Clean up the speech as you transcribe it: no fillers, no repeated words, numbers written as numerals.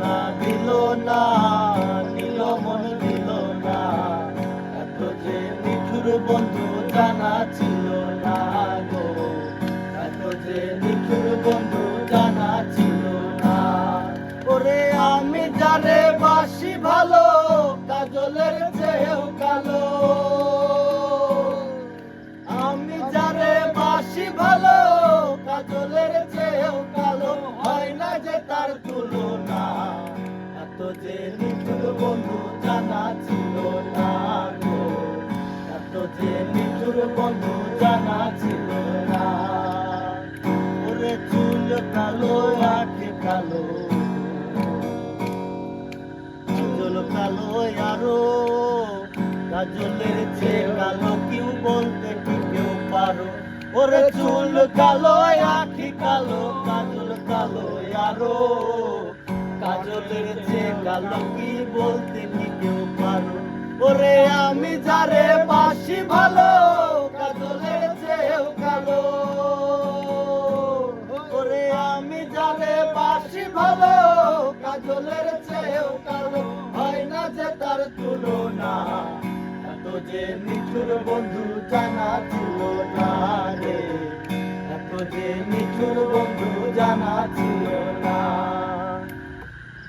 না দিল না, নিল মন দিল না, এত যে নিঠুর বন্ধু জানা ছিল না গো, এত যে নিঠুর বন্ধু জানা ছিল না। ওরে আমি যারে বাসি ভালো, কাজলের চেয়েও কালো, আমি যারে বাসি ভালো, কাজলের চেয়েও কালো, হয় না যে তার তুলনা, এত যে নিঠুর বন্ধু জানা ছিল না গো, এত যে নিঠুর বন্ধু জানা ছিল না। ওরে চুল কালো, আঁখি কালো, কাজল কালো আরো, কাজলের চেয়ে কালো কেউ বলতে কি কেউ পারো। ওরে চুল কালো, আঁখি কালো, কাজল কালো আরো, কাজলের চেয়ে কালো কি বলতে কি কেউ পারো। ওরে আমি যারে বাসি ভালো, কাজলের চেয়েও কালো, ওরে আমি যারে বাসি ভালো, কাজলের চেয়েও কালো, হয় না যে তার তুলনা, এত যে নিঠুর বন্ধু জানা ছিল না রে, এত যে নিঠুর বন্ধু জানা ছিল না।